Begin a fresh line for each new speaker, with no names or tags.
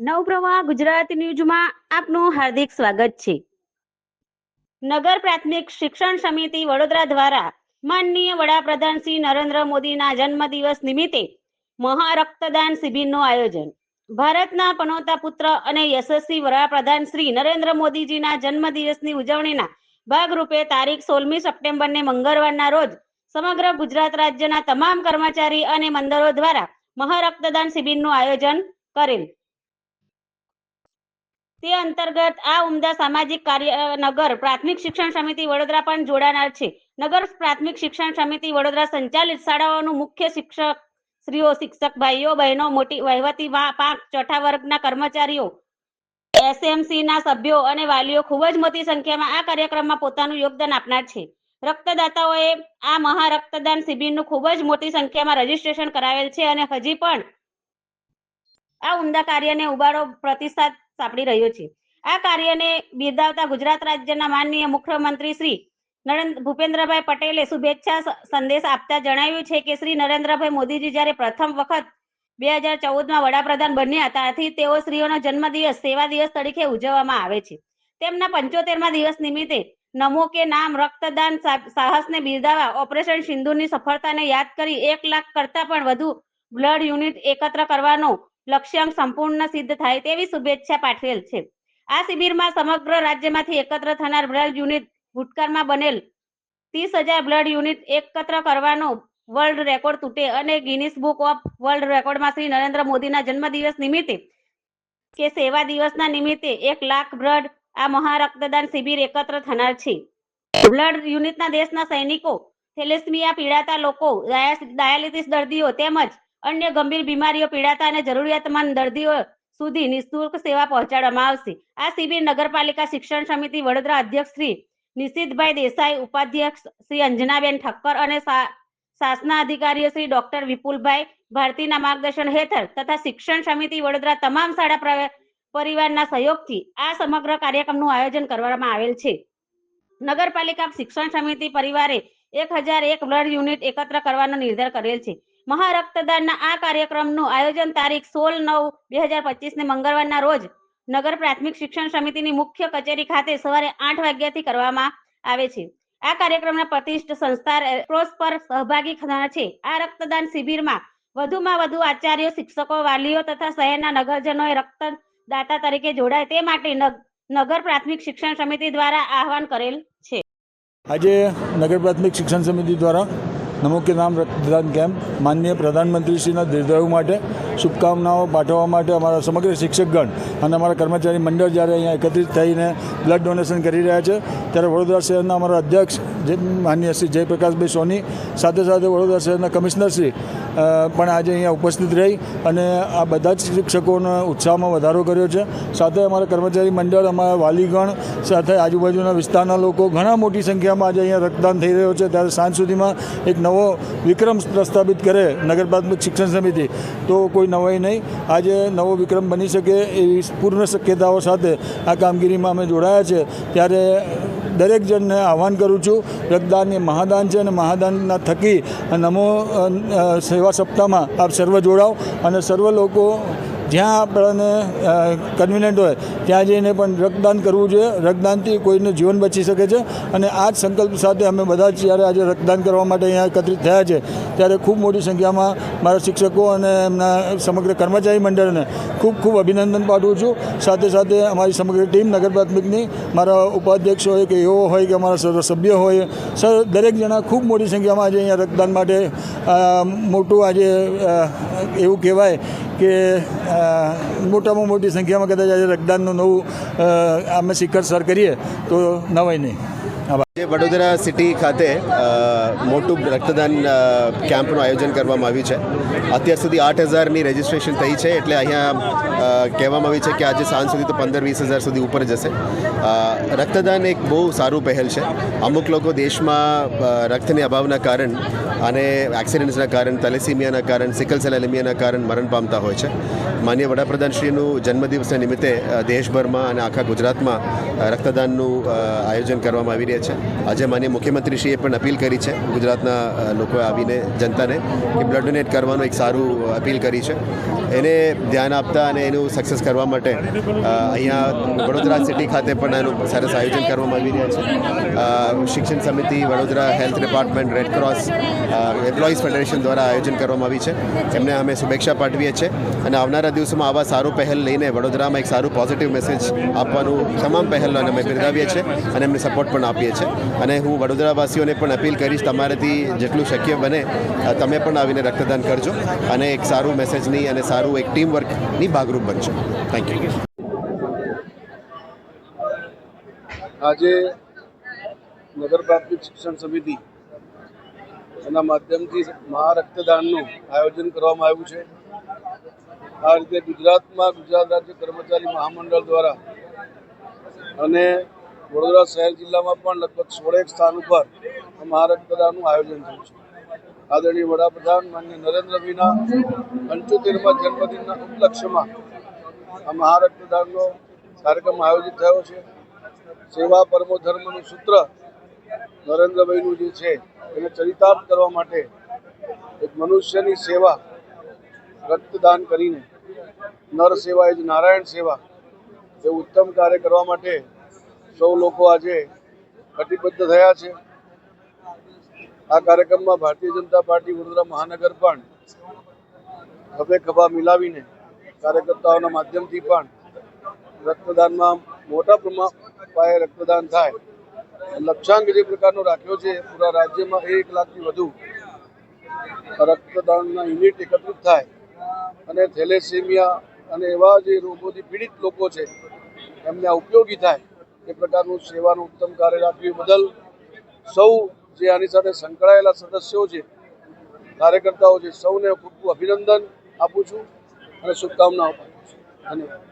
નવપ્રવાહ ગુજરાત ન્યૂઝમાં આપનું હાર્દિક સ્વાગત છે। નગર પ્રાથમિક શિક્ષણ સમિતિ વડોદરા દ્વારા માનનીય વડાપ્રધાન શ્રી નરેન્દ્ર મોદીના જન્મદિવસ નિમિત્તે મહારક્તદાન શિબિરનું આયોજન। ભારતના પનોતા પુત્ર અને યશસ્વી વડાપ્રધાન શ્રી નરેન્દ્ર મોદીજીના જન્મદિવસની ઉજવણીના ભાગરૂપે તારીખ 16મી સપ્ટેમ્બરને મંગળવારના રોજ સમગ્ર ગુજરાત રાજ્યના તમામ કર્મચારી અને મંડળો દ્વારા મહારક્તદાન શિબિરનું આયોજન કરેલ। તે અંતર્ગત આ ઉમદા સામાજિક કાર્ય નગર પ્રાથમિક શિક્ષણ સમિતિ વડોદરા પણ જોડાનાર છે। નગર પ્રાથમિક શિક્ષણ સમિતિ વડોદરા સંચાલિત શાળાઓનું મુખ્ય શિક્ષક શ્રીઓ, શિક્ષક ભાઈઓ બહેનો, મોટી વહીવટી પાંખ, ચોથા વર્ગના કર્મચારીઓ, એસએમસી ના સભ્યો અને વાલીઓ ખૂબ જ મોટી સંખ્યામાં આ કાર્યક્રમમાં પોતાનું યોગદાન આપનાર છે। રક્તદાતાઓએ આ મહારક્તદાન શિબિરનું ખૂબ જ મોટી સંખ્યામાં રજીસ્ટ્રેશન કરાવેલ છે અને હજી પણ આ ઉમદા કાર્યને ઉબાળો પ્રતિસાદ સાંપડી રહ્યો છે। આ કાર્યને બિરદાવતા ગુજરાત રાજ્યના માનનીય મુખ્યમંત્રી શ્રી ભૂપેન્દ્રભાઈ પટેલે શુભેચ્છા સંદેશ આપતા જણાવ્યું છે કે શ્રી નરેન્દ્રભાઈ મોદીજી જ્યારે પ્રથમ વખત 2014માં વડાપ્રધાન બન્યા ત્યારથી તેઓ શ્રીઓનો જન્મદિવસ સેવા દિવસ તરીકે ઉજવવામાં આવે છે। તેમના 75મા દિવસ નિમિત્તે નમો કે નામ રક્તદાન સાહસને બિરદાવવા ઓપરેશન સિંદૂરની સફળતાને યાદ કરી 1 લાખ કરતા પણ વધુ બ્લડ યુનિટ એકત્ર કરવાનો લક્ષ્યાંક સંપૂર્ણ સિદ્ધ થાય તેવી શુભેચ્છા પાઠવેલ છે। આ શિબિરમાં સમગ્ર રાજ્યમાંથી એકત્ર થનાર બ્લડ યુનિટ ભૂતકાળમાં બનેલ 30,000 બ્લડ યુનિટ એકત્ર કરવાનો વર્લ્ડ રેકોર્ડ તૂટે અને ગિનિસ બુક ઓફ વર્લ્ડ રેકોર્ડમાં શ્રી નરેન્દ્ર મોદીના જન્મદિવસ નિમિત્તે કે સેવા દિવસના નિમિત્તે 1 લાખ બ્લડ આ મહારક્તદાન શિબિર એકત્ર થનાર છે। બ્લડ યુનિટના દેશના સૈનિકો, થેલેસેમિયા પીડાતા લોકો, ડાયાલિસિસ દર્દીઓ તેમજ અન્ય ગંભીર બીમારીઓ પીડાતા અને જરૂરિયાતમંદ દર્દીઓ સુધી નિઃશુલ્ક સેવા પહોંચાડવામાં આવશે। આ શિબિર નગરપાલિકા શિક્ષણ સમિતિ વડોદરા અધ્યક્ષ શ્રી નિશિતભાઈ દેસાઈ, ઉપાધ્યક્ષ શ્રી અંજનાબેન ઠક્કર અને શાસના અધિકારીઓ શ્રી ડોક્ટર વિપુલભાઈ ભારતીના માર્ગદર્શન હેઠળ તથા શિક્ષણ સમિતિ વડોદરા તમામ શાળા પરિવારના સહયોગથી આ સમગ્ર કાર્યક્રમનું આયોજન કરવામાં આવેલ છે। નગરપાલિકા શિક્ષણ સમિતિ પરિવારે 1001 બ્લડ યુનિટ એકત્ર કરવાનો નિર્ધાર કરેલ છે। મહારક્તદાનના આ કાર્યક્રમનું આયોજન તારીખ 16/9/2025ને મંગળવારના રોજ નગર પ્રાથમિક શિક્ષણ સમિતિની મુખ્ય કચેરી ખાતે સવારે 8 વાગ્યાથી કરવામાં આવે છે। આ કાર્યક્રમના પ્રતિષ્ઠિત સંસ્થા રેડક્રોસ પર સહભાગી થનાર છે। આ રક્તદાન શિબિરમાં વધુમાં વધુ આચાર્યો, શિક્ષકો, વાલીઓ તથા શહેરના નગરજનોએ રક્તદાતા તરીકે જોડાય તે માટે નગર પ્રાથમિક શિક્ષણ સમિતિ દ્વારા આહવાન કરેલ છે।
આજે નગર પ્રાથમિક શિક્ષણ સમિતિ દ્વારા નમો કે નામ રક્તદાન કેમ્પ માનનીય પ્રધાનમંત્રીશ્રીના દીર્ઘાયુ માટે શુભકામનાઓ પાઠવવા માટે અમારા સમગ્ર શિક્ષકગણ અને અમારા કર્મચારી મંડળ જ્યારે અહીંયા એકત્રિત થઈને બ્લડ ડોનેશન કરી રહ્યા છે ત્યારે વડોદરા શહેરના અમારા અધ્યક્ષ માનનીય શ્રી જયપ્રકાશભાઈ સોની સાથે સાથે વડોદરા શહેરના કમિશનરશ્રી પણ આજે અહીંયા ઉપસ્થિત રહી અને આ બધા જ શિક્ષકોના ઉત્સાહમાં વધારો કર્યો છે। સાથે અમારા કર્મચારી મંડળ, અમારા વાલીગણ સાથે આજુબાજુના વિસ્તારના લોકો ઘણા મોટી સંખ્યામાં આજે અહીંયા રક્તદાન થઈ રહ્યો છે। ત્યારે સાંજ સુધીમાં એક નવો વિક્રમ પ્રસ્થાપિત કરે નગર પ્રાથમિક શિક્ષણ સમિતિ તો કોઈ નવાઈ નહીં। આજે નવો વિક્રમ બની શકે એવી પૂર્ણ શક્યતાઓ સાથે આ કામગીરીમાં અમે જોડાયા છે। ત્યારે દરેક જણને આહવાન કરું છું, રક્તદાન એ મહાદાન છે અને મહાદાનના થકી નમો સેવા સપ્તાહમાં આપ સર્વ જોડાઓ અને સર્વ લોકો જ્યાં આપણને કન્વિનન્ટ હોય ત્યાં જઈને પણ રક્તદાન કરવું જોઈએ। રક્તદાનથી કોઈનું જીવન બચી શકે છે અને આ જ સંકલ્પ સાથે અમે બધા જ જ્યારે આજે રક્તદાન કરવા માટે અહીંયા એકત્રિત થયા છે ત્યારે ખૂબ મોટી સંખ્યામાં મારા શિક્ષકો અને એમના સમગ્ર કર્મચારી મંડળને ખૂબ ખૂબ અભિનંદન પાઠવું છું। સાથે સાથે અમારી સમગ્ર ટીમ નગર પ્રાથમિકની, મારા ઉપાધ્યક્ષ હોય કે એઓ હોય કે અમારા સર્વ સભ્ય હોય, દરેક જણા ખૂબ મોટી સંખ્યામાં આજે અહીંયા રક્તદાન માટે મોટું આજે એવું કહેવાય કે મોટામાં મોટી સંખ્યામાં કદાચ આજે રક્તદાનનું નવું અમે શિખર સર કરીએ તો નવાય નહીં।
વડોદરા સિટી ખાતે મોટું રક્તદાન કેમ્પનું આયોજન કરવામાં આવ્યું છે। અત્યાર સુધી 8,000ની રજિસ્ટ્રેશન થઈ છે એટલે અહીંયા કહેવામાં આવ્યું છે કે આજે સાંજ સુધી તો 15-20 હજાર સુધી ઉપર જશે। રક્તદાન એક બહુ સારું પહેલ છે। અમુક લોકો દેશમાં રક્તની અભાવના કારણ અને એક્સિડન્ટ્સના કારણ, થેલેસેમિયાના કારણ, સિકલ સેલ એનિમિયાના કારણ મરણ પામતા હોય છે। માનનીય વડાપ્રધાનશ્રીનું જન્મદિવસના નિમિત્તે દેશભરમાં અને આખા ગુજરાતમાં રક્તદાનનું આયોજન કરવામાં આવી રહ્યા છે। આજે માનનીય મુખ્યમંત્રીશ્રીએ પણ અપીલ કરી છે ગુજરાતના લોકોએ આવીને જનતાને કે બ્લડ ડોનેટ કરવાનું એક સારું અપીલ કરી છે। એને ધ્યાન આપતા અને એનું સક્સેસ કરવા માટે અહીંયા વડોદરા સિટી ખાતે પણ એનું સરસ આયોજન કરવામાં આવી રહ્યા છે. શિક્ષણ સમિતિ, Vadodara health department, Red Cross, employees federation દ્વારા આયોજન કરવામાં આવી છે. એમને અમે શુભેચ્છા પાઠવીએ છીએ અને આવનારા દિવસોમાં આવા સારું પહેલ લઈને વડોદરામાં એક સારું પોઝિટિવ મેસેજ આપવાનું તમામ પહેલોને અમે બિરદાવીએ છીએ અને એમને સપોર્ટ પણ આપીએ છીએ. અને હું વડોદરાવાસીઓને પણ અપીલ કરીશ, તમારાથી જેટલું શક્ય બને તમે પણ આવીને રક્તદાન કરજો અને એક સારું મેસેજની અને સારું એક ટીમ વર્કની ભાગરૂપ બનજો. Thank you.
આજે નગર પ્રાથમિક શિક્ષણ સમિતિ એના માધ્યમથી મહારક્તદાનનું આયોજન કરવામાં આવ્યું છે. આ રીતે ગુજરાતમાં ગુજરાત રાજ્ય કર્મચારી મહામંડળ દ્વારા અને વડોદરા શહેર જિલ્લામાં પણ લગભગ 16 સ્થાન ઉપર આ મહારક્તદાનનું આયોજન થયું છે. આદરણીય વડાપ્રધાન માનનીય નરેન્દ્રભાઈના 75મા જન્મદિનના ઉપલક્ષ્યમાં આ મહારક્તદાનનો કાર્યક્રમ આયોજિત થયો છે. સેવા પરમો ધર્મનું સૂત્ર નરેન્દ્રભાઈનું જે છે એને ચરિતાર્થ કરવા માટે એક મનુષ્યની સેવા રક્તદાન કરીને નર સેવા એ જ નારાયણ સેવા એ ઉત્તમ કાર્ય કરવા માટે સૌ લોકો આજે કટિબદ્ધ થયા છે. આ કાર્યક્રમમાં ભારતીય જનતા પાર્ટી વડોદરા મહાનગર પણ ખભે ખભા મિલાવીને કાર્યકર્તાઓના માધ્યમથી પણ રક્તદાનમાં મોટા પાયે રક્તદાન થાય લક્ષ્યાંક જે પ્રકારનો રાખ્યો છે. પૂરા રાજ્યમાં 1 લાખથી વધુ રક્તદાનના યુનિટ એકત્રિત થાય અને થેલેસેમિયા અને એવા જે રોગોથી પીડિત લોકો છે એમને આ ઉપયોગી થાય એ પ્રકારનું સેવાનું ઉત્તમ કાર્ય રાખ્યું બદલ સૌ જે આની સાથે સંકળાયેલા સદસ્યો છે, કાર્યકર્તાઓ છે, સૌને ખૂબ ખૂબ અભિનંદન આપું છું અને શુભકામનાઓ પાઠવું છું. ધન્યવાદ.